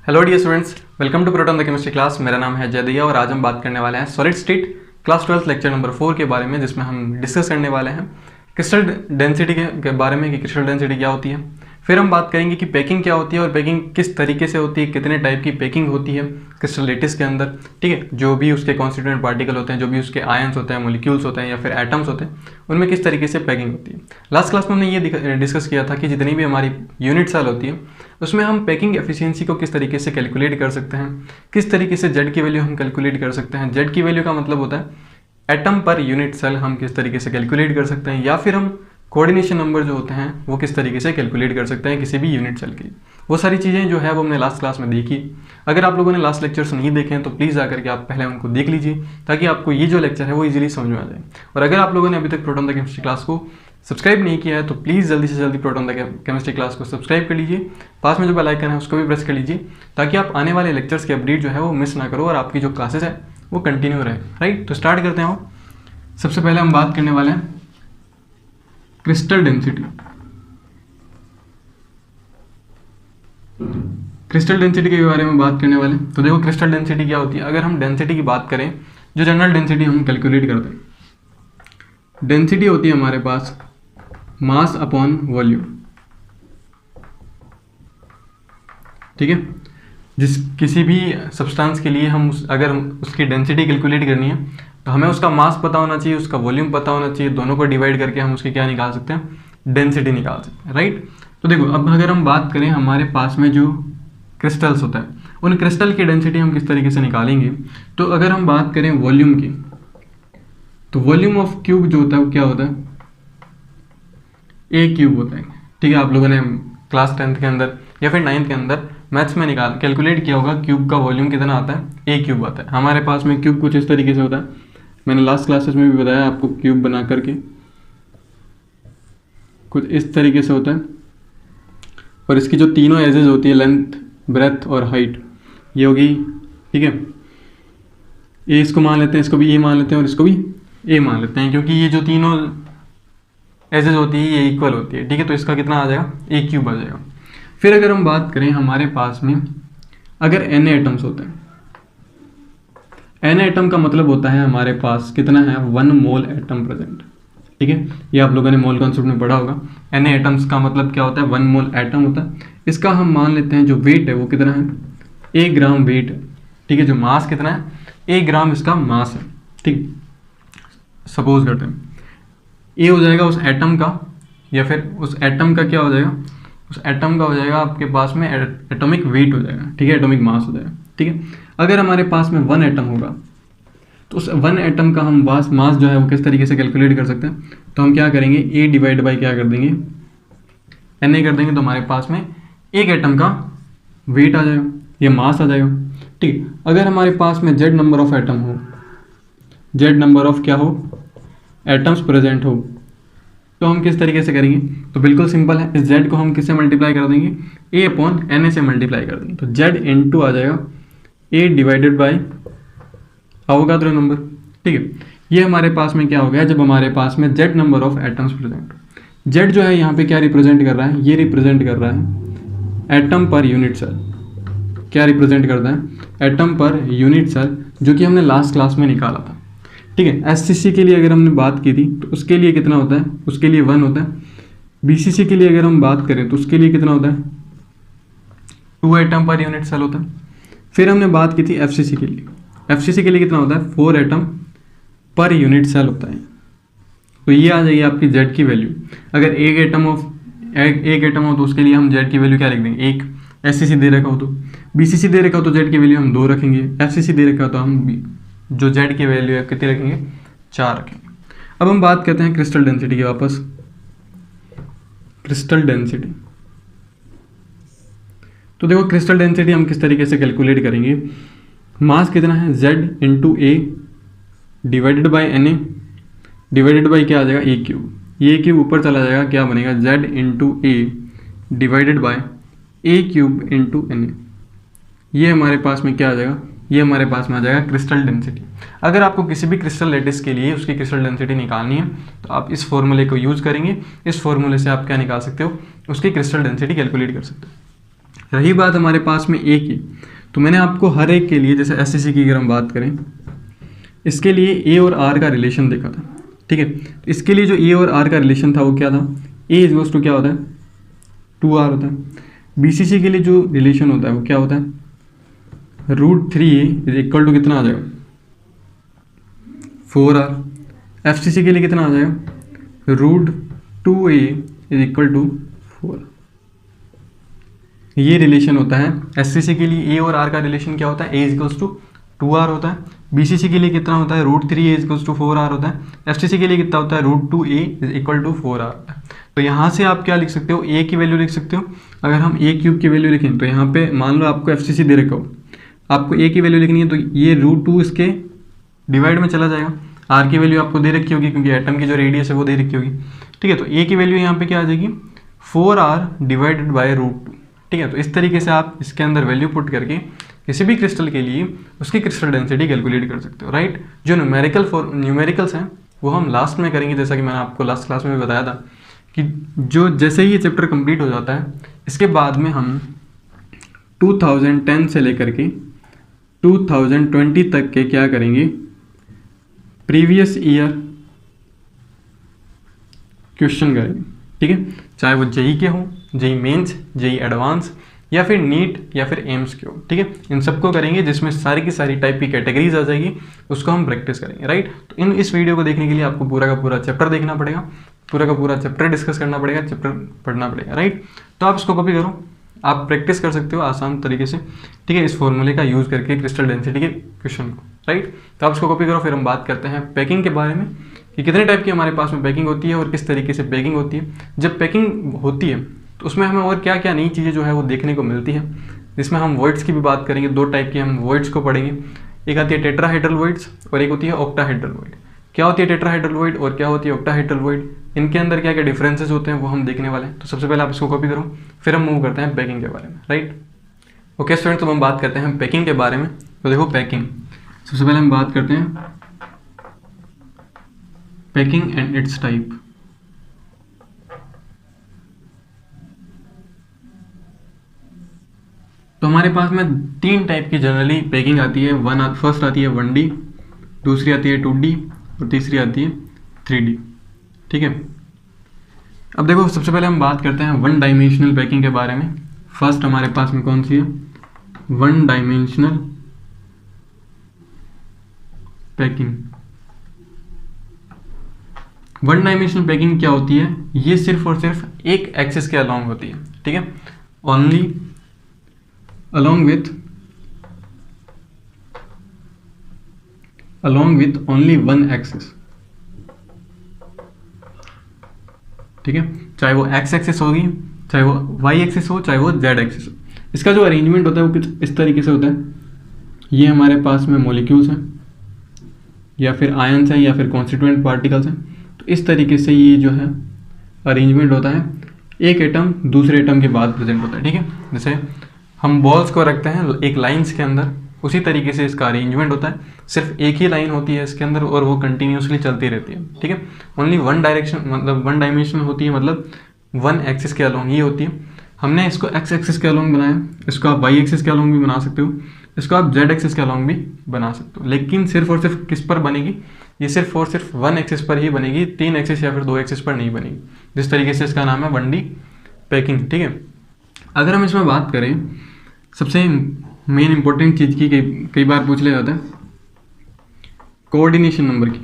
Hello dear students, welcome to Proton the chemistry class. मेरा नाम है जयदिया और आज हम बात करने वाले हैं solid state class 12 lecture number 4 के बारे में, जिसमें हम डिस्कस करने वाले हैं क्रिस्टल डेंसिटी के बारे में कि क्रिस्टल डेंसिटी क्या होती है। फिर हम बात करेंगे कि पैकिंग क्या होती है और पैकिंग किस तरीके से होती है, कितने टाइप की पैकिंग होती है क्रिस्टल लेटिस के अंदर। ठीक है, जो भी उसके कॉन्स्टिट्यूएंट पार्टिकल होते हैं, जो भी उसके आयंस होते हैं, मोलिक्यूल्स होते हैं या फिर एटम्स होते हैं, उनमें किस तरीके से पैकिंग होती है। लास्ट क्लास में हमने ये डिस्कस किया था कि जितनी भी हमारी यूनिट सेल होती है उसमें हम पैकिंग एफिशिएंसी को किस तरीके से कैलकुलेट कर सकते हैं, किस तरीके से जेड की वैल्यू हम कैलकुलेट कर सकते हैं। जेड की वैल्यू का मतलब होता है एटम पर यूनिट सेल हम किस तरीके से कैलकुलेट कर सकते हैं, या फिर हम कोऑर्डिनेशन नंबर जो होते हैं वो किस तरीके से कैलकुलेट कर सकते हैं किसी भी यूनिट सेल की। वो सारी चीज़ें जो है वो हमने लास्ट क्लास में देखी। अगर आप लोगों ने लास्ट लेक्चर्स नहीं देखे हैं तो प्लीज़ आकर के आप पहले उनको देख लीजिए, ताकि आपको ये जो लेक्चर है वो इजीली समझ में आ जाए। और अगर आप लोगों ने अभी तक प्रोटॉन द केमिस्ट्री क्लास को सब्सक्राइब नहीं किया है तो प्लीज़ जल्दी से जल्दी प्रोटॉन द केमिस्ट्री क्लास को सब्सक्राइब कर लीजिए। पास में जो बेल आइकन है उसको भी प्रेस कर लीजिए, ताकि आप आने वाले लेक्चर्स के अपडेट जो है वो मिस ना करो और आपकी जो क्लासेस है वो कंटिन्यू रहे। राइट, तो स्टार्ट करते हैं। सबसे पहले हम बात करने वाले हैं क्रिस्टल डेंसिटी। क्रिस्टल डेंसिटी के बारे में बात करने वाले। तो देखो क्रिस्टल डेंसिटी क्या होती है। अगर हम डेंसिटी की बात करें, जो जनरल डेंसिटी हम कैलकुलेट करते हैं, डेंसिटी होती है हमारे पास मास अपॉन वॉल्यूम। ठीक है, किसी भी सब्सटेंस के लिए हम अगर उसकी डेंसिटी कैलकुलेट करनी है तो हमें उसका मास पता होना चाहिए, उसका वॉल्यूम पता होना चाहिए। दोनों को डिवाइड करके हम उसकी क्या निकाल सकते हैं, डेंसिटी निकाल सकते हैं। राइट, तो देखो अब अगर हम बात करें हमारे पास में जो क्रिस्टल्स होता है, उन क्रिस्टल की डेंसिटी हम किस तरीके से निकालेंगे। तो अगर हम बात करें वॉल्यूम की, तो वॉल्यूम ऑफ क्यूब जो होता है वो क्या होता है, ए क्यूब होता है। ठीक है, आप लोगों ने क्लास 10th के अंदर या फिर 9th के अंदर मैथ्स में कैलकुलेट किया होगा क्यूब का वॉल्यूम कितना आता है, ए क्यूब आता है। हमारे पास में क्यूब कुछ इस तरीके से होता है, मैंने लास्ट क्लासेस में भी बताया आपको। क्यूब बना करके कुछ इस तरीके से होता है, और इसकी जो तीनों एजेस होती है, लेंथ, ब्रेथ और हाइट, ये होगी। ठीक है, ए इसको मान लेते हैं, इसको भी ए मान लेते हैं और इसको भी ए मान लेते हैं, क्योंकि ये जो तीनों एजेस होती है ये इक्वल होती है। ठीक है, तो इसका कितना आ जाएगा, ए क्यूब आ जाएगा। फिर अगर हम बात करें हमारे पास में अगर एन एटम्स होते हैं, एन एटम का मतलब होता है हमारे पास कितना है, 1 मोल एटम प्रेजेंट। ठीक है, ये आप लोगों ने मोल कॉन्सेप्ट में पढ़ा होगा। एन एटम्स का मतलब क्या होता है, 1 मोल एटम होता है। इसका हम मान लेते हैं जो वेट है वो कितना है, 1 ग्राम वेट है। ठीक है, जो मास कितना है, 1 ग्राम इसका मास है। ठीक, सपोज करते हैं ये हो जाएगा उस एटम का, या फिर उस एटम का क्या हो जाएगा, उस एटम का हो जाएगा आपके पास में एटॉमिक वेट हो जाएगा। ठीक है, एटॉमिक मास हो जाएगा। ठीक है, अगर हमारे पास में 1 एटम होगा तो उस 1 एटम का हम मास जो है वो किस तरीके से कैलकुलेट कर सकते हैं। तो हम क्या करेंगे, ए डिवाइड बाई क्या कर देंगे, एन ए कर देंगे, तो हमारे पास में 1 एटम का वेट आ जाएगा, ये मास आ जाएगा। ठीक, अगर हमारे पास में जेड नंबर ऑफ एटम हो, जेड नंबर ऑफ क्या हो, एटम्स प्रेजेंट हो, तो हम किस तरीके से करेंगे। तो बिल्कुल सिंपल है, इस z को हम किससे मल्टीप्लाई कर देंगे, a अपॉन एन ए से मल्टीप्लाई कर देंगे। तो z इंटू आ जाएगा a divided by Avogadro number. ठीक है, ये हमारे पास में क्या हो गया, जब हमारे पास में z number of atoms present. z जो है यहाँ पे क्या रिप्रेजेंट कर रहा है, ये रिप्रेजेंट कर रहा है एटम पर यूनिट सेल। क्या रिप्रेजेंट करता है, एटम पर यूनिट सेल, जो कि हमने लास्ट क्लास में निकाला था। ठीक है, एससीसी के लिए अगर हमने बात की थी तो उसके लिए कितना होता है, उसके लिए 1 होता है। बीसीसी के लिए अगर हम बात करें तो उसके लिए कितना होता है, 2 एटम पर यूनिट सेल होता है। फिर हमने बात की थी एफसीसी के लिए, एफसीसी के लिए कितना होता है, 4 एटम पर यूनिट सेल होता है। तो ये आ जाएगी आपकी जेड की वैल्यू। अगर एक एटम हो तो उसके लिए हम जेड की वैल्यू क्या लिख देंगे, 1। एससीसी दे रखा हो तो, बीसीसी दे रखा हो तो जेड की वैल्यू हम 2 रखेंगे। एफसीसी दे रखा हो तो हम जो जेड की वैल्यू है कितनी रखेंगे, 4 रखेंगे। अब हम बात करते हैं क्रिस्टल डेंसिटी की वापस। क्रिस्टल डेंसिटी, तो देखो क्रिस्टल डेंसिटी हम किस तरीके से कैलकुलेट करेंगे। मास कितना है, z into A divided by N A divided by क्या आ जाएगा, ए क्यूब। ये क्यूब ऊपर चला जाएगा, क्या बनेगा, z into A divided by A cube into N A. ये हमारे पास में क्या आ जाएगा, ये हमारे पास में आ जाएगा क्रिस्टल डेंसिटी। अगर आपको किसी भी क्रिस्टल लेटिस के लिए उसकी क्रिस्टल डेंसिटी निकालनी है तो आप इस फॉर्मूले को यूज़ करेंगे। इस फॉर्मूले से आप क्या निकाल सकते हो, उसकी क्रिस्टल डेंसिटी कैलकुलेट कर सकते हो। रही बात हमारे पास में ए की, तो मैंने आपको हर एक के लिए, जैसे एससीसी की अगर हम बात करें, इसके लिए ए और आर का रिलेशन देखा था, ठीक है। इसके लिए जो ए और आर का रिलेशन था वो क्या था, ए इक्वल्स टू क्या होता है 2r होता है। बीसीसी के लिए जो रिलेशन होता है वो क्या होता है, √3a इज इक्वल टू कितना आ जाएगा 4r। एफसीसी के लिए कितना आ जाएगा, √2a इज इक्वल टू 4। ये रिलेशन होता है। एससीसी के लिए ए और आर का रिलेशन क्या होता है, ए इक्वल्स टू 2r होता है। बीसीसी के लिए कितना होता है, √3a इक्वल्स टू 4r होता है। एफसीसी के लिए कितना होता है, √2a is equal to 4r होता है। तो यहाँ से आप क्या लिख सकते हो, a की वैल्यू लिख सकते हो। अगर हम a³ की वैल्यू लिखें तो यहाँ पे मान लो आपको एफसीसी दे रखा हो, आपको a की वैल्यू लिखनी है, तो ये √2 इसके डिवाइड में चला जाएगा। r की वैल्यू आपको दे रखी होगी क्योंकि एटम की जो रेडियस है वो दे रखी होगी, ठीक है। तो a की वैल्यू यहाँ पे क्या आ जाएगी, 4r डिवाइडेड बाय √2, ठीक है। तो इस तरीके से आप इसके अंदर वैल्यू पुट करके किसी भी क्रिस्टल के लिए उसकी क्रिस्टल डेंसिटी कैलकुलेट कर सकते हो, राइट। जो न्यूमेरिकल्स हैं वो हम लास्ट में करेंगे, जैसा कि मैंने आपको लास्ट क्लास में भी बताया था कि जो जैसे ही ये चैप्टर कंप्लीट हो जाता है, इसके बाद में हम 2010 से लेकर के 2020 तक के क्या करेंगे, प्रीवियस ईयर क्वेश्चन करेंगे, ठीक है। चाहे वो जेई के हो, जेई मेंस, जेई एडवांस या फिर नीट या फिर एम्स के हो, ठीक है। इन सबको करेंगे जिसमें सारी की सारी टाइप की कैटेगरीज आ जाएगी, उसको हम प्रैक्टिस करेंगे, राइट। तो इस वीडियो को देखने के लिए आपको पूरा का पूरा चैप्टर देखना पड़ेगा, पूरा का पूरा चैप्टर डिस्कस करना पड़ेगा, चैप्टर पढ़ना पड़ेगा, राइट। तो आप इसको कॉपी करो, आप प्रैक्टिस कर सकते हो आसान तरीके से, ठीक है, इस फॉर्मूले का यूज़ करके क्रिस्टल डेंसिटी के क्वेश्चन को, राइट। तो आप इसको कॉपी करो। फिर हम बात करते हैं पैकिंग के बारे में कि कितने टाइप की हमारे पास में पैकिंग होती है और किस तरीके से पैकिंग होती है। जब पैकिंग होती है तो उसमें हमें और क्या क्या नई चीज़ें जो है वो देखने को मिलती है, जिसमें हम वॉइड्स की भी बात करेंगे। 2 टाइप की हम वॉइड्स को पढ़ेंगे, एक आती है टेट्राहेड्रल वॉइड्स और एक होती है ऑक्टाहेड्रल वॉइड। क्या होती है टेट्राहेड्रल वॉइड और क्या होती है ऑक्टाहेड्रल वॉइड, इनके अंदर क्या क्या डिफरेंसेस होते हैं वो हम देखने वाले हैं। तो सबसे पहले आप इसको कॉपी करो, फिर हम मूव करते हैं पैकिंग के बारे में, राइट। ओके स्टूडेंट, तो हम बात करते हैं पैकिंग के बारे में। तो देखो पैकिंग, सबसे पहले हम बात करते हैं पैकिंग एंड इट्स टाइप। तो हमारे पास में 3 टाइप की जनरली पैकिंग आती है। फर्स्ट आती है 1D, दूसरी आती है 2D और तीसरी आती है 3D, ठीक है। अब देखो सबसे पहले हम बात करते हैं 1 डायमेंशनल पैकिंग के बारे में। फर्स्ट हमारे पास में कौन सी है, 1 डायमेंशनल पैकिंग। 1 डायमेंशनल पैकिंग क्या होती है, ये सिर्फ और सिर्फ एक एक्सिस के अलोंग होती है, ठीक है, only along with only one axis, ठीक है। चाहे वो x एक्सिस होगी, चाहे वो y एक्सिस हो, चाहे वो z एक्सिस हो। इसका जो अरेंजमेंट होता है वो कुछ इस तरीके से होता है, ये हमारे पास में मॉलिक्यूल्स हैं या फिर आयंस हैं या फिर कॉन्स्टिट्यूएंट पार्टिकल्स हैं। तो इस तरीके से ये जो है अरेंजमेंट होता है, एक एटम दूसरे एटम के बाद प्रेजेंट होता है, ठीक है। जैसे हम बॉल्स को रखते हैं एक लाइंस के अंदर, उसी तरीके से इसका अरेंजमेंट होता है। सिर्फ एक ही लाइन होती है इसके अंदर और वो कंटिन्यूसली चलती रहती है, ठीक है। ओनली 1 डायरेक्शन, मतलब 1 डायमेंशन होती है, मतलब 1 एक्सिस के अलोंग ही होती है। हमने इसको x एक्सिस के अलोंग बनाया, इसको आप y एक्सिस के अलोंग भी बना सकते हो, इसको आप z एक्सिस के अलोंग भी बना सकते हो। लेकिन सिर्फ और सिर्फ किस पर बनेगी, ये सिर्फ और सिर्फ 1 एक्सिस पर ही बनेगी, 3 एक्सिस या फिर 2 एक्सिस पर नहीं बनेगी। जिस तरीके से इसका नाम है 1D पैकिंग, ठीक है। अगर हम इसमें बात करें सबसे मेन इंपॉर्टेंट चीज़ की, कई बार पूछ लिया जाता है कोऑर्डिनेशन नंबर की,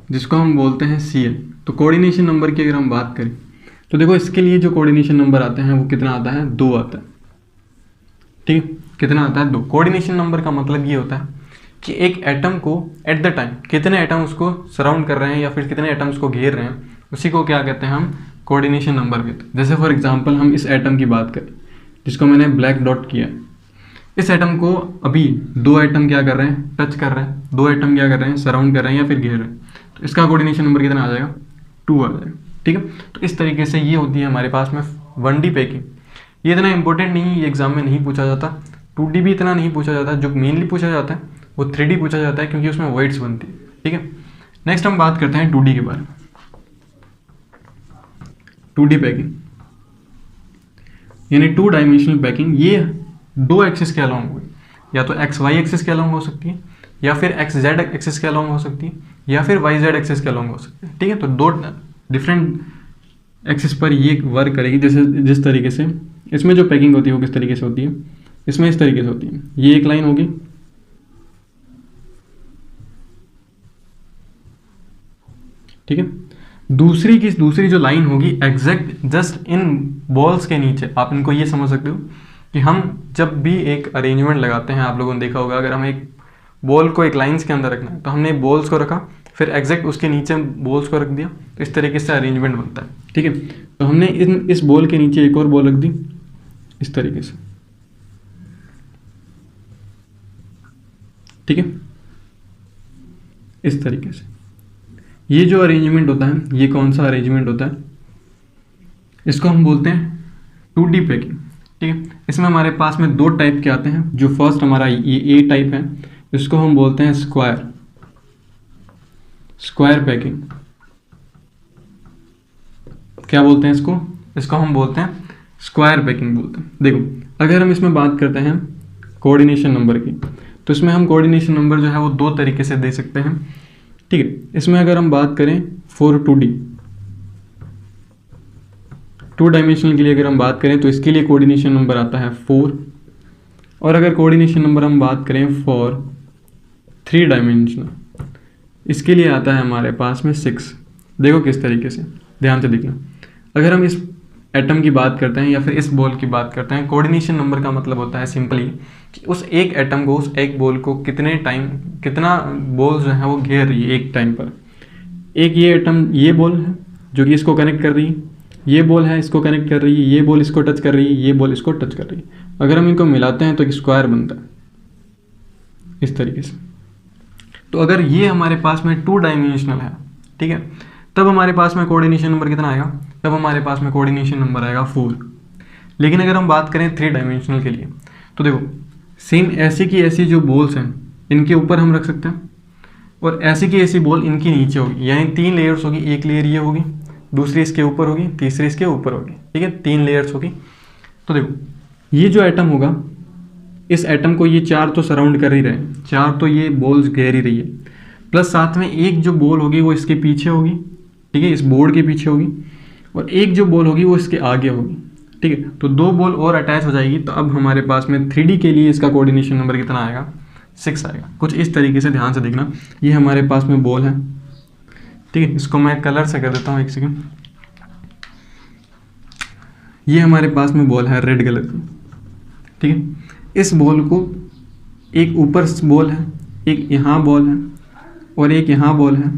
जिसको हम बोलते हैं CL। तो कोऑर्डिनेशन नंबर की अगर हम बात करें तो देखो इसके लिए जो कोऑर्डिनेशन नंबर आते हैं वो कितना आता है, 2 आता है, ठीक है। कितना आता है, 2। कोऑर्डिनेशन नंबर का मतलब ये होता है कि एक एटम को एट द टाइम कितने एटम उसको सराउंड कर रहे हैं या फिर कितने एटम उसको घेर रहे हैं, उसी को क्या कहते हैं हम, कोऑर्डिनेशन नंबर कहते हैं। जैसे फॉर एग्जांपल हम इस एटम की बात करें जिसको मैंने ब्लैक डॉट किया, इस एटम को अभी 2 एटम क्या कर रहे हैं, टच कर रहे हैं, 2 एटम क्या कर रहे हैं, सराउंड कर रहे हैं या फिर घेर रहे हैं। तो इसका कोऑर्डिनेशन नंबर कितना आ जाएगा, 2 आ जाएगा, ठीक है। तो इस तरीके से ये होती है हमारे पास में 1D पैकिंग। ये इतना इंपॉर्टेंट नहीं, ये एग्जाम में नहीं पूछा जाता। 2D भी इतना नहीं पूछा जाता, जो मेनली पूछा जाता है वो 3D पूछा जाता है क्योंकि उसमें वॉइड्स बनती है, ठीक है। नेक्स्ट हम बात करते हैं 2D के बारे में। 2D पैकिंग, यानी 2 डायमेंशनल पैकिंग ये 2 एक्सिस के अलोंग हुई, या तो एक्स वाई एक्सिस के अलोंग हो सकती है, या फिर एक्स जेड एक्सिस के अलोंग हो सकती है, या फिर वाई जेड एक्सिस के अलोंग हो सकती है। ठीक है, तो 2 डिफरेंट एक्सिस पर ये वर्क करेगी। जैसे जिस तरीके से इसमें जो पैकिंग होती है वो किस तरीके से होती है, इसमें इस तरीके से होती है। ये एक लाइन होगी, ठीक है, दूसरी जो लाइन होगी एग्जैक्ट जस्ट इन बॉल्स के नीचे। आप इनको ये समझ सकते हो कि हम जब भी एक अरेंजमेंट लगाते हैं, आप लोगों ने देखा होगा, अगर हम एक बॉल को एक लाइंस के अंदर रखना है तो हमने बॉल्स को रखा, फिर एग्जैक्ट उसके नीचे बॉल्स को रख दिया, तो इस तरीके से अरेंजमेंट बनता है। ठीक है, तो हमने इस बॉल के नीचे एक और बॉल रख दी इस तरीके से। ठीक है, इस तरीके से ये जो अरेंजमेंट होता है, ये कौन सा अरेंजमेंट होता है, इसको हम बोलते हैं 2D पैकिंग। ठीक है, इसमें हमारे पास में 2 टाइप के आते हैं। जो फर्स्ट हमारा ये ए टाइप है, इसको हम बोलते हैं स्क्वायर पैकिंग। क्या बोलते हैं इसको हम बोलते हैं स्क्वायर पैकिंग बोलते हैं। देखो, अगर हम इसमें बात करते हैं कोऑर्डिनेशन नंबर की, तो इसमें हम कोऑर्डिनेशन नंबर जो है वो 2 तरीके से दे सकते हैं। ठीक है, इसमें अगर हम बात करें फॉर 2D 2 डायमेंशनल के लिए अगर हम बात करें तो इसके लिए कोऑर्डिनेशन नंबर आता है 4, और अगर कोऑर्डिनेशन नंबर हम बात करें फॉर 3 डायमेंशनल, इसके लिए आता है हमारे पास में 6। देखो किस तरीके से, ध्यान से देखना। अगर हम इस एटम की बात करते हैं या फिर इस बॉल की बात करते हैं, कोऑर्डिनेशन नंबर का मतलब होता है सिंपली कि उस एक एटम को, उस एक बॉल को कितना बॉल जो है वो घेर रही है एक टाइम पर। एक ये एटम, ये बॉल है जो कि इसको कनेक्ट कर रही है, ये बॉल है इसको कनेक्ट कर रही है, ये बॉल इसको टच कर रही है, ये बॉल इसको टच कर रही है। अगर हम इनको मिलाते हैं तो एक स्क्वायर बनता है इस तरीके से। तो अगर ये हमारे पास में 2 डायमेंशनल है, ठीक है, तब हमारे पास में कोऑर्डिनेशन नंबर कितना आएगा, तब हमारे पास में कोऑर्डिनेशन नंबर आएगा 4। लेकिन अगर हम बात करें 3 डायमेंशनल के लिए, तो देखो सेम ऐसी की ऐसी जो बॉल्स हैं इनके ऊपर हम रख सकते हैं, और ऐसी की ऐसी बॉल इनके नीचे होगी, यानी 3 लेयर्स होगी। एक लेयर ये होगी, दूसरी इसके ऊपर होगी, तीसरी इसके ऊपर होगी। ठीक है, 3 लेयर्स होगी। तो देखो ये जो एटम होगा, इस एटम को ये 4 तो सराउंड कर ही रहे हैं, 4 तो ये बॉल्स घेर ही रही है, प्लस साथ में एक जो बॉल होगी वो इसके पीछे होगी, ठीक है, इस बोर्ड के पीछे होगी, और एक जो बॉल होगी वो इसके आगे होगी। ठीक है, तो 2 बॉल और अटैच हो जाएगी। तो अब हमारे पास में 3D के लिए इसका कोऑर्डिनेशन नंबर कितना आएगा, 6 आएगा। कुछ इस तरीके से ध्यान से देखना। ये हमारे पास में बॉल है, ठीक है, इसको मैं कलर से कर देता हूँ, एक सेकेंड। ये हमारे पास में बॉल है रेड कलर की, ठीक है। इस बॉल को एक ऊपर बॉल है, एक यहाँ बॉल है, और एक यहाँ बॉल है,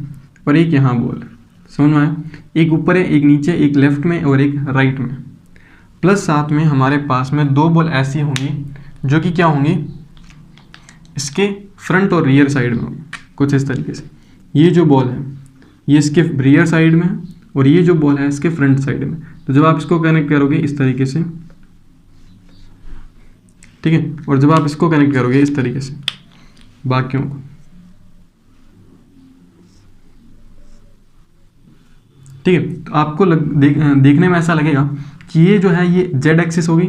और एक यहाँ बॉल है। समझ में आया? एक ऊपर है, एक नीचे, एक लेफ्ट में और एक राइट में। प्लस साथ में हमारे पास में 2 बॉल ऐसी होंगी जो कि क्या होंगी, इसके फ्रंट और रियर साइड में होंगी, कुछ इस तरीके से। ये जो बॉल है ये इसके रियर साइड में है, और ये जो बॉल है इसके फ्रंट साइड में। तो जब आप इसको कनेक्ट करोगे इस तरीके से, ठीक है, और जब आप इसको कनेक्ट करोगे इस तरीके से बाकियों को, ठीक है, तो आपको देखने में ऐसा लगेगा कि ये जो है ये जेड एक्सिस होगी,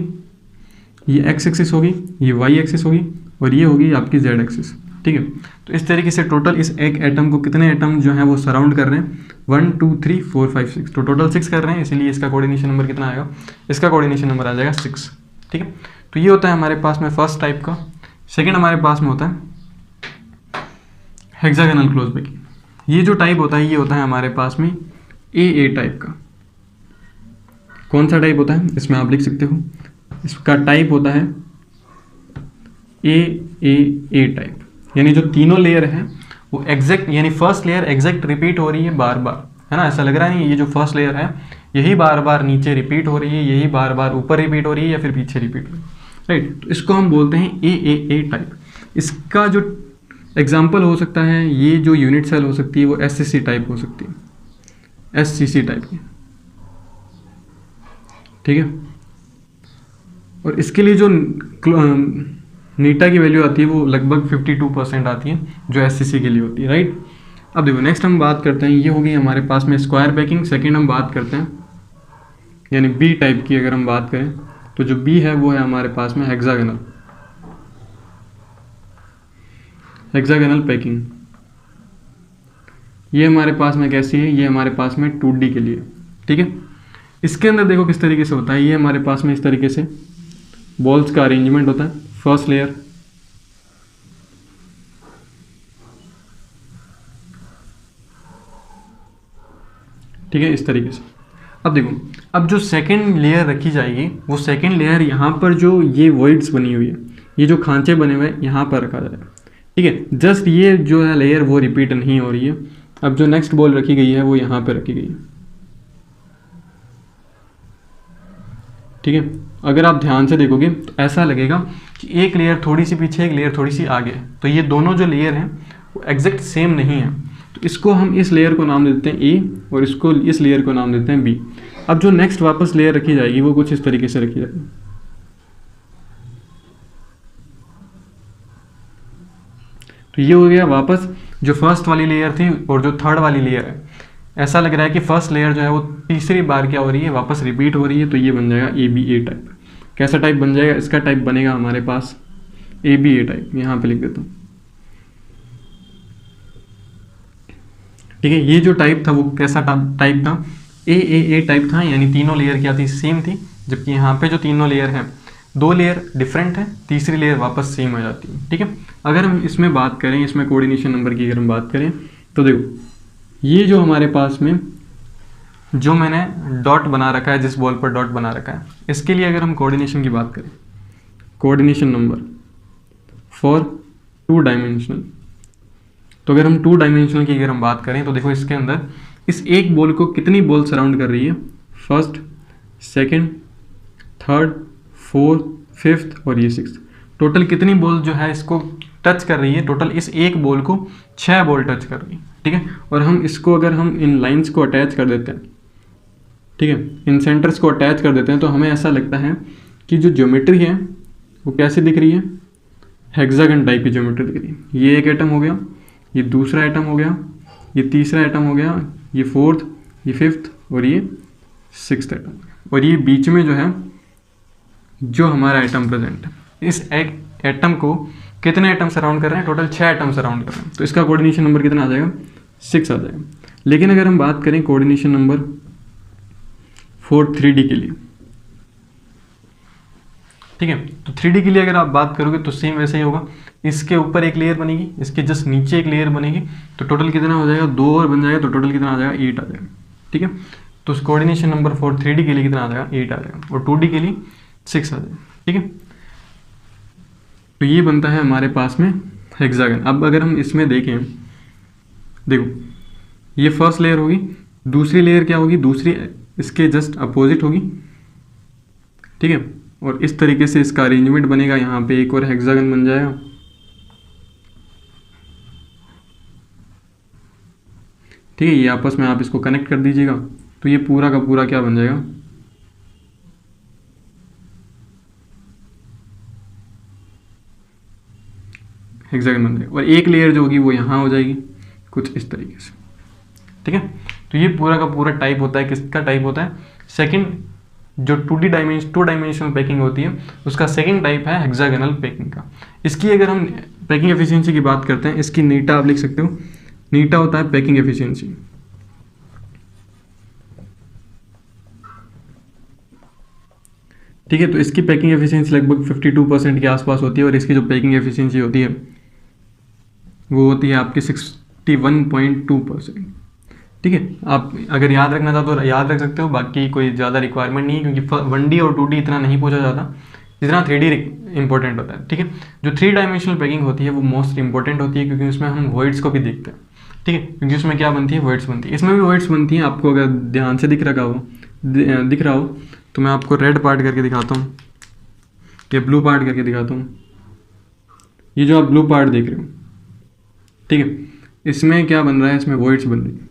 ये एक्स एक्सिस होगी, ये वाई एक्सिस होगी, और ये होगी आपकी जेड एक्सिस। ठीक है, तो इस तरीके से टोटल इस एक एटम को कितने एटम जो है वो सराउंड कर रहे हैं, 1 2 3 4 5 6, तो टोटल 6 कर रहे हैं। इसीलिए इसका कोऑर्डिनेशन नंबर कितना आएगा, इसका कोऑर्डिनेशन नंबर आ जाएगा 6। ठीक है, तो ये होता है हमारे पास में फर्स्ट टाइप का। सेकेंड हमारे पास में होता है हेक्सागोनल क्लोज पैकिंग। ये जो टाइप होता है ये होता है हमारे पास में ए टाइप का। कौन सा टाइप होता है, इसमें आप लिख सकते हो, इसका टाइप होता है ए टाइप। यानी जो तीनों लेयर है वो एग्जैक्ट, यानी फर्स्ट लेयर एग्जैक्ट रिपीट हो रही है बार बार, है ना। ऐसा लग रहा नहीं, ये जो फर्स्ट लेयर है यही बार बार नीचे रिपीट हो रही है, यही बार बार ऊपर रिपीट हो रही है, या फिर पीछे रिपीट हो रही है, राइट। तो इसको हम बोलते हैं ए टाइप। इसका जो एग्जाम्पल हो सकता है, ये जो यूनिट सेल हो सकती है वो SCC टाइप हो सकती है, SCC टाइप की, ठीक है। और इसके लिए जो नीटा की वैल्यू आती है वो लगभग 52% आती है, जो SCC के लिए होती है, राइट। अब देखो नेक्स्ट हम बात करते हैं, ये होगी हमारे पास में स्क्वायर पैकिंग। सेकंड हम बात करते हैं यानी बी टाइप की। अगर हम बात करें तो जो बी है वो है हमारे पास में हेक्सागोनल पैकिंग। ये हमारे पास में कैसी है, ये हमारे पास में 2D के लिए, ठीक है। इसके अंदर देखो किस तरीके से होता है, ये हमारे पास में इस तरीके से बॉल्स का अरेंजमेंट होता है। फर्स्ट लेयर, ठीक है, इस तरीके से। अब देखो, अब जो सेकंड लेयर रखी जाएगी वो सेकंड लेयर यहाँ पर जो ये वॉइड्स बनी हुई है, ये जो खांचे बने हुए हैं यहाँ पर रखा जाएगा, ठीक है। जस्ट ये जो है लेयर वो रिपीट नहीं हो रही है। अब जो नेक्स्ट बॉल रखी गई है वो यहाँ पर रखी गई है, ठीक है। अगर आप ध्यान से देखोगे तो ऐसा लगेगा कि एक लेयर थोड़ी सी पीछे, एक लेयर थोड़ी सी आगे है, तो ये दोनों जो लेयर हैं वो एग्जैक्ट सेम नहीं है। तो इसको हम इस लेयर को नाम देते हैं ए और इसको इस लेयर को नाम देते हैं बी। अब जो नेक्स्ट वापस लेयर रखी जाएगी वो कुछ इस तरीके से रखी जाएगी, तो ये हो गया वापस जो फर्स्ट वाली लेयर थी और जो थर्ड वाली लेयर है। ऐसा लग रहा है कि फर्स्ट लेयर जो है वो तीसरी बार क्या हो रही है, वापस रिपीट हो रही है, तो ये बन जाएगा ABA टाइप। कैसा टाइप बन जाएगा, इसका टाइप बनेगा हमारे पास ABA टाइप, यहाँ पे लिख देता हूँ, ठीक है। ये जो टाइप था वो कैसा टाइप था, AAA टाइप था, यानी तीनों लेयर क्या थी, सेम थी। जबकि यहाँ पे जो तीनों लेयर हैं, दो लेयर डिफरेंट है, तीसरी लेयर वापस सेम हो जाती है, ठीक है। अगर हम इसमें बात करें, इसमें कोऑर्डिनेशन नंबर की अगर हम बात करें तो देखो ये जो हमारे पास में जो मैंने डॉट बना रखा है, जिस बॉल पर डॉट बना रखा है, इसके लिए अगर हम कोऑर्डिनेशन की बात करें, कोऑर्डिनेशन नंबर फॉर 2 डायमेंशनल, तो अगर हम 2 डायमेंशनल की अगर हम बात करें तो देखो इसके अंदर इस एक बॉल को कितनी बॉल सराउंड कर रही है, first, second, third, fourth, fifth और ये सिक्स्थ। टोटल कितनी बॉल जो है इसको टच कर रही है, टोटल इस एक बॉल को 6 बॉल टच कर रही है, ठीक है। और हम इसको अगर हम इन लाइंस को अटैच कर देते हैं, ठीक है, इन सेंटर्स को अटैच कर देते हैं, तो हमें ऐसा लगता है कि जो ज्योमेट्री है वो कैसे दिख रही है, हेक्सागन टाइप की ज्योमेट्री दिख रही है। ये एक एटम हो गया, ये दूसरा एटम हो गया, ये तीसरा एटम हो गया, ये फोर्थ, ये फिफ्थ और ये सिक्स्थ एटम। और ये बीच में जो है जो हमारा एटम प्रेजेंट है, इस एक एटम को कितने एटम सराउंड कर रहे हैं, टोटल 6 एटम सराउंड कर रहे हैं, तो इसका कोऑर्डिनेशन नंबर कितना आ जाएगा, 6 आ जाएगा। लेकिन अगर हम बात करें कोऑर्डिनेशन नंबर फॉर 3D के लिए, ठीक है, तो 3D के लिए अगर आप बात करोगे तो सेम वैसे ही होगा। इसके ऊपर एक लेयर बनेगी, इसके जस्ट नीचे एक लेयर बनेगी, तो टोटल कितना हो जाएगा, 2 और बन जाएगा, तो टोटल कितना आ जाएगा, 8 आ जाएगा, ठीक है। तो कोऑर्डिनेशन नंबर फॉर 3D के लिए कितना आ जाएगा, 8 आ जाएगा, और 2D के लिए 6 आ जाएगा, ठीक है। तो ये बनता है हमारे पास में हेक्सागन। अब अगर हम इसमें देखें, देखो ये फर्स्ट लेयर होगी, दूसरी लेयर क्या होगी, दूसरी इसके जस्ट अपोजिट होगी, ठीक है। और इस तरीके से इसका अरेंजमेंट बनेगा, यहाँ पे एक और हेक्सागन बन जाएगा, ठीक है। ये आपस में आप इसको कनेक्ट कर दीजिएगा, तो ये पूरा का पूरा क्या बन जाएगा, हेक्सागन बन जाएगा। और एक लेयर जो होगी वो यहाँ हो जाएगी कुछ इस तरीके से, ठीक है। तो ये पूरा का पूरा टाइप होता है, किसका टाइप होता है, सेकंड जो 2 डायमेंशनल पैकिंग होती है उसका सेकंड टाइप है हेक्सागोनल पैकिंग का। इसकी अगर हम पैकिंग एफिशिएंसी की बात करते हैं, इसकी नीटा आप लिख सकते हो, नीटा होता है पैकिंग एफिशिएंसी, ठीक है। तो इसकी पैकिंग एफिशिएंसी लगभग 52% के आसपास होती है, और इसकी जो पैकिंग एफिशिएंसी होती है वो होती है आपकी 61.2%, ठीक है। आप अगर याद रखना चाहो तो याद रख सकते हो, बाकी कोई ज़्यादा रिक्वायरमेंट नहीं है, क्योंकि 1D और 2D इतना नहीं पूछा जाता जितना 3D इंपॉर्टेंट होता है, ठीक है। जो 3 डायमेंशनल पैकिंग होती है वो मोस्ट इंपॉर्टेंट होती है, क्योंकि उसमें हम वॉइड्स को भी देखते हैं, ठीक है। क्योंकि उसमें क्या बनती है, वॉइड्स बनती है, इसमें भी वॉइड्स बनती हैं। आपको अगर ध्यान से दिख रहा हो तो मैं आपको रेड पार्ट करके दिखाता हूँ, या ब्लू पार्ट करके दिखाता हूँ। ये जो आप ब्लू पार्ट देख रहे हो, ठीक है, इसमें क्या बन रहा है, इसमें वॉइड्स बन रही है,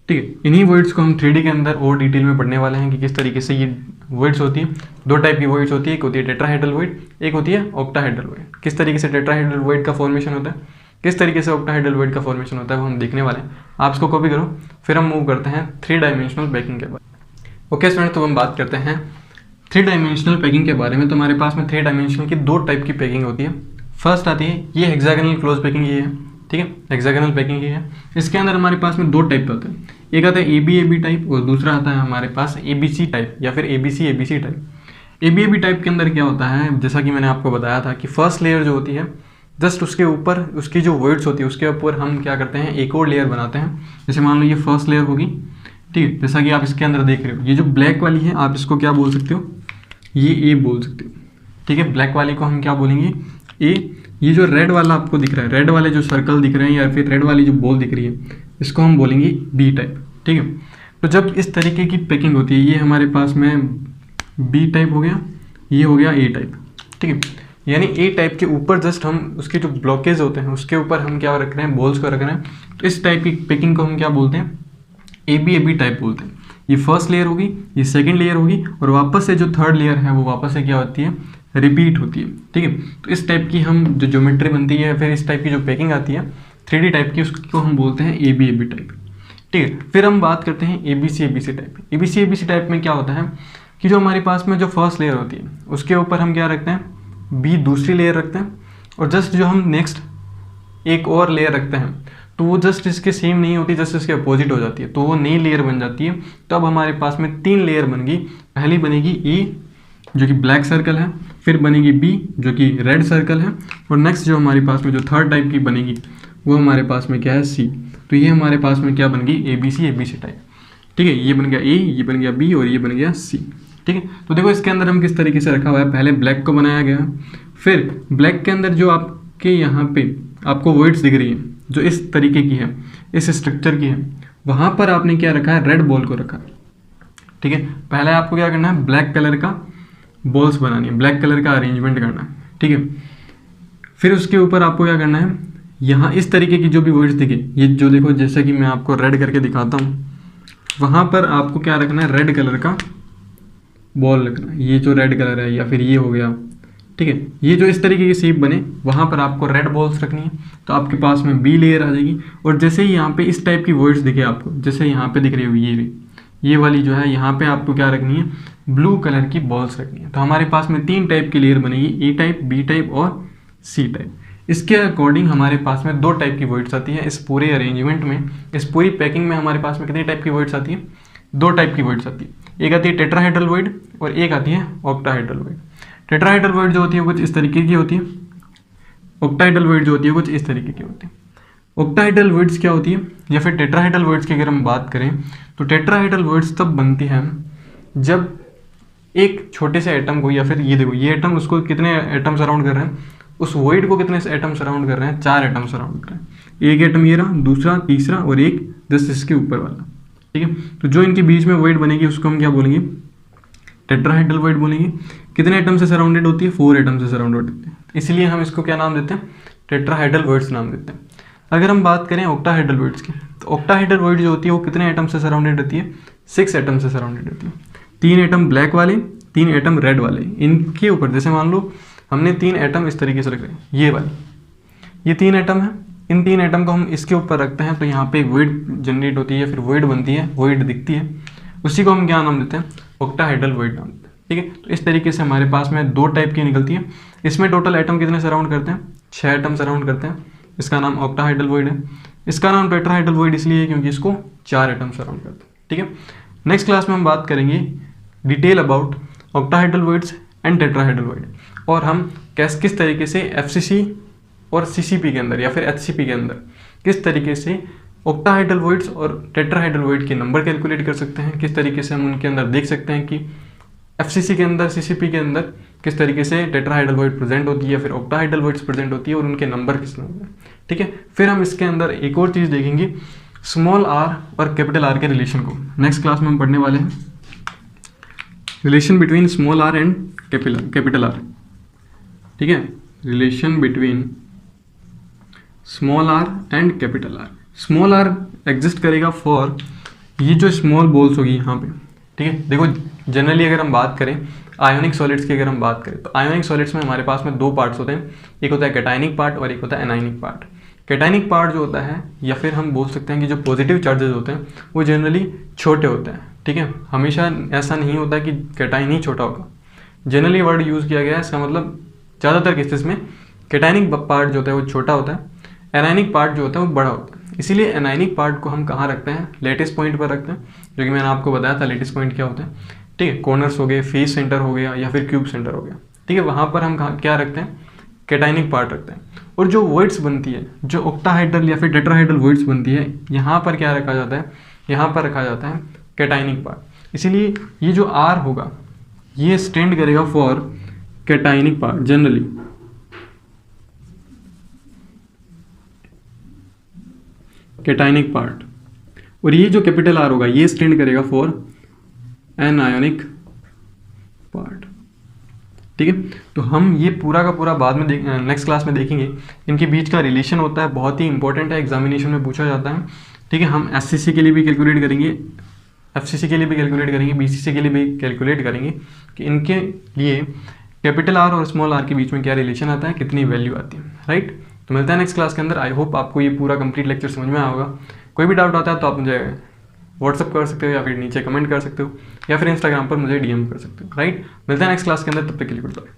ठीक है। इन्हीं वॉइड्स को हम 3D के अंदर और डिटेल में पढ़ने वाले हैं कि किस तरीके से ये वॉइड्स होती है। 2 टाइप की वॉइड्स होती है, एक होती है टेट्राहेड्रल वॉइड, एक होती है ऑक्टाहेड्रल वॉइड। किस तरीके से टेट्राहेड्रल वॉइड का फॉर्मेशन होता है, किस तरीके से ऑक्टाहेड्रल वॉइड का फॉर्मेशन होता है, वो हम देखने वाले हैं। आप इसको कॉपी करो, फिर हम मूव करते हैं 3 डायमेंशनल पैकिंग के बाद। ओके स्टूडेंट, तो हम बात करते हैं थ्री डायमेंशनल पैकिंग के बारे में, तो हमारे पास में थ्री डायमेंशनल की दो टाइप की पैकिंग होती है। फर्स्ट आती है ये हेक्सागोनल क्लोज पैकिंग, ये है, ठीक है, हेक्सागोनल पैकिंग ये है। इसके अंदर हमारे पास में दो टाइप होते हैं, एक आता है AB टाइप और दूसरा आता है हमारे पास ABC टाइप या फिर ABC टाइप। AB टाइप के अंदर क्या होता है, जैसा कि मैंने आपको बताया था कि फर्स्ट लेयर जो होती है जस्ट उसके ऊपर उसकी जो वर्ड्स होती है उसके ऊपर हम क्या करते हैं, एक और लेयर बनाते हैं। जैसे मान लो ये फर्स्ट लेयर होगी, ठीक है, जैसा कि आप इसके अंदर देख रहे हो, ये जो ब्लैक वाली है आप इसको क्या बोल सकते हो, ये ए बोल सकते हो, ठीक है। ब्लैक वाली को हम क्या बोलेंगे, ए। ये जो रेड वाला आपको दिख रहा है, रेड वाले जो सर्कल दिख रहे हैं या फिर रेड वाली जो बॉल दिख रही है, इसको हम बोलेंगे बी टाइप, ठीक है। तो जब इस तरीके की पैकिंग होती है, ये हमारे पास में बी टाइप हो गया, ये हो गया ए टाइप, ठीक है। यानी ए टाइप के ऊपर जस्ट हम उसके जो ब्लॉकेज होते हैं उसके ऊपर हम क्या रख रहे हैं, बॉल्स को रख रहे हैं। तो इस टाइप की पैकिंग को हम क्या बोलते हैं, AB टाइप बोलते हैं। ये फर्स्ट लेयर होगी, ये सेकंड लेयर होगी और वापस से जो थर्ड लेयर है वो वापस से क्या होती है, रिपीट होती है, ठीक है। तो इस टाइप की हम जो ज्योमेट्री बनती है, फिर इस टाइप की जो पैकिंग आती है 3D टाइप की, उसको हम बोलते हैं AB टाइप, ठीक है। फिर हम बात करते हैं ABC टाइप। ABC टाइप में क्या होता है कि जो हमारे पास में जो फर्स्ट लेयर होती है उसके ऊपर हम क्या रखते हैं, B दूसरी लेयर रखते हैं और जस्ट जो हम नेक्स्ट एक और लेयर रखते हैं तो वो जस्ट इसके सेम नहीं होती, जस्ट इसके अपोजिट हो जाती है, तो वो नई लेयर बन जाती है। तो अब हमारे पास में 3 लेयर बन गई। पहली बनेगी E जो कि ब्लैक सर्कल है, फिर बनेगी B जो कि रेड सर्कल है और नेक्स्ट जो हमारे पास में जो थर्ड टाइप की बनेगी वो हमारे पास में क्या है, C। तो ये हमारे पास में क्या बन गई, ABC टाइप, ठीक है। ये बन गया A, ये बन गया B और ये बन गया C, ठीक है। तो देखो इसके अंदर हम किस तरीके से रखा हुआ है, पहले ब्लैक को बनाया गया, फिर ब्लैक के अंदर जो आपके यहाँ पे आपको वर्ड्स दिख रही है जो इस तरीके की है, इस स्ट्रक्चर की है, वहाँ पर आपने क्या रखा है, रेड बॉल को रखा, ठीक है। पहले आपको क्या करना है, ब्लैक कलर का बॉल्स बनानी है, ब्लैक कलर का अरेंजमेंट करना है, ठीक है। फिर उसके ऊपर आपको क्या करना है, यहाँ इस तरीके की जो भी वर्ड्स दिखे, ये जो देखो जैसे कि मैं आपको रेड करके दिखाता हूँ, वहाँ पर आपको क्या रखना है, रेड कलर का बॉल रखना है, ये जो रेड कलर है या फिर ये हो गया, ठीक है। ये जो इस तरीके की शेप बने वहाँ पर आपको रेड बॉल्स रखनी है, तो आपके पास में B लेयर आ जाएगी। और जैसे ही यहाँ पे इस टाइप की वर्ड्स दिखे आपको, जैसे यहाँ पे दिख रही हो ये वाली जो है, यहाँ पे आपको क्या रखनी है, ब्लू कलर की बॉल्स रखनी है। तो हमारे पास में 3 टाइप की लेयर बनेगी, A टाइप, B टाइप और C टाइप। इसके अकॉर्डिंग हमारे पास में 2 टाइप की वर्ड्स आती है। इस पूरे अरेंजमेंट में, इस पूरी पैकिंग में हमारे पास में कितनी टाइप की वर्ड्स आती है, 2 टाइप की वर्ड्स आती है। एक आती है टेट्राहेड्रल वर्ड और एक आती है ऑक्टाहेड्रल वर्ड। टेट्राहेड्रल वर्ड जो होती है कुछ इस तरीके की होती है, ऑक्टाहेड्रल वर्ड जो होती है कुछ इस तरीके की होती है। ऑक्टाहेड्रल वर्ड्स क्या होती है या फिर टेट्राहेड्रल वर्ड्स की अगर हम बात करें तो टेट्राहेड्रल वर्ड्स तब बनती हैं जब एक छोटे से एटम को, या फिर ये देखो ये एटम, उसको कितने एटम सराउंड कर रहे हैं, उस वॉइड को कितने एटम सराउंड कर रहे हैं, 4 एटम सराउंड कर रहे हैं। एक एटम ये रहा, दूसरा, तीसरा और एक जस्ट इसके ऊपर वाला, ठीक है। तो जो इनके बीच में वॉइड बनेगी उसको हम क्या बोलेंगे, टेट्राहेड्रल वॉइड बोलेंगे। कितने एटम से सराउंडेड होती है, 4 एटम से सराउंडेड होती है, इसलिए हम इसको क्या नाम देते हैं, टेट्राहेड्रल वर्ड्स नाम देते हैं। अगर हम बात करें ऑक्टाहेड्रल वर्ड्स की, तो ऑक्टाहेड्रल वर्ड जो होती है वो कितने एटम से सराउंडेड होती है, 6 एटम से सराउंडेड होती है। 3 एटम ब्लैक वाले, 3 एटम रेड वाले, इनके ऊपर जैसे मान लो हमने 3 एटम इस तरीके से रखे, ये वाली, ये 3 एटम है, इन 3 एटम को हम इसके ऊपर रखते हैं तो यहाँ पे एक वॉइड जनरेट होती है, फिर वॉइड बनती है, वॉइड दिखती है, उसी को हम क्या नाम देते हैं, ऑक्टाहेड्रल वॉइड नाम देते हैं, ठीक है। तो इस तरीके से हमारे पास में 2 टाइप की निकलती है। इसमें टोटल एटम कितने सराउंड करते हैं, 6 एटम सराउंड करते हैं। इसका नाम ऑक्टाहेड्रल वॉइड है। इसका नाम टेट्राहेड्रल वॉइड इसलिए है क्योंकि इसको 4 एटम सराउंड करते हैं, ठीक है। नेक्स्ट क्लास में हम बात करेंगे detail about octahedral voids and tetrahedral void, और हम किस तरीके से FCC और CCP के अंदर या फिर HCP के अंदर किस तरीके से ऑक्टाहेड्रल वॉइड्स और टेट्राहेड्रल वॉइड के नंबर कैलकुलेट कर सकते हैं, किस तरीके से हम उनके अंदर देख सकते हैं कि FCC के अंदर, CCP के अंदर किस तरीके से टेट्राहेड्रल वॉइड प्रेजेंट होती है, फिर ऑक्टाहेड्रल वॉइड्स प्रेजेंट होती है और उनके नंबर किस नंबर है, ठीक है। फिर हम इसके अंदर एक और चीज़ देखेंगे, स्मॉल r और कैपिटल R के रिलेशन को नेक्स्ट क्लास में हम पढ़ने वाले हैं, relation between small r and capital R, ठीक है। Relation between small r and capital R। Small r exist करेगा फॉर ये जो स्मॉल बॉल्स होगी यहाँ पे, ठीक है। देखो जनरली अगर हम बात करें आयोनिक सॉलिड्स की, अगर हम बात करें तो आयोनिक सॉलिड्स में हमारे पास में 2 पार्ट्स होते हैं, एक होता है कैटायनिक पार्ट और एक होता है एनायनिक पार्ट। कैटायनिक पार्ट जो होता है, या फिर हम बोल सकते हैं कि जो पॉजिटिव चार्जेस होते हैं वो जनरली छोटे होते हैं, ठीक है। हमेशा ऐसा नहीं होता कि कैटायन ही छोटा होगा, जनरली वर्ड यूज़ किया गया है, इसका मतलब ज़्यादातर केसेस में कैटायनिक पार्ट जो होता है वो छोटा होता है, एनायनिक पार्ट जो होता है वो बड़ा होता है। इसीलिए एनायनिक पार्ट को हम कहाँ रखते हैं, लेटिस पॉइंट पर रखते हैं, जो कि मैंने आपको बताया था लेटिस पॉइंट क्या होता है, ठीक है। कॉर्नर्स हो गए, फेस सेंटर हो गया या फिर क्यूब सेंटर हो गया, ठीक है। वहाँ पर हम क्या रखते हैं, कैटायनिक पार्ट रखते हैं। और जो वॉइड्स बनती है, जो ऑक्टाहाइड्रल या फिर टेट्राहाइड्रल वॉइड्स बनती है, यहाँ पर क्या रखा जाता है, यहाँ पर रखा जाता है कैटायनिक पार्ट। इसीलिए ये जो आर होगा ये स्टैंड करेगा for cationic part generally. Cationic part. और ये जो कैपिटल आर होगा ये स्टैंड करेगा फॉर एनायनिक पार्ट, ठीक है। तो हम ये पूरा का पूरा बाद में नेक्स्ट क्लास में देखेंगे। इनके बीच का रिलेशन होता है, बहुत ही इंपॉर्टेंट है, एग्जामिनेशन में पूछा जाता है, ठीक है। हम एससीसी के लिए भी कैलकुलेट करेंगे, एफसीसी के लिए भी कैलकुलेट करेंगे, बीसीसी के लिए भी कैलकुलेट करेंगे कि इनके लिए कैपिटल आर और स्मॉल आर के बीच में क्या रिलेशन आता है, कितनी वैल्यू आती है, राइट। तो मिलता है नेक्स्ट क्लास के अंदर। आई होप आपको ये पूरा कंप्लीट लेक्चर समझ में आया होगा। कोई भी डाउट आता है तो आप मुझे व्हाट्सअप कर सकते हो या फिर नीचे कमेंट कर सकते हो या फिर इंस्टाग्राम पर मुझे डीएम कर सकते हो, राइट। मिलते हैं नेक्स्ट क्लास के अंदर, तब तक के लिए गुड बाय।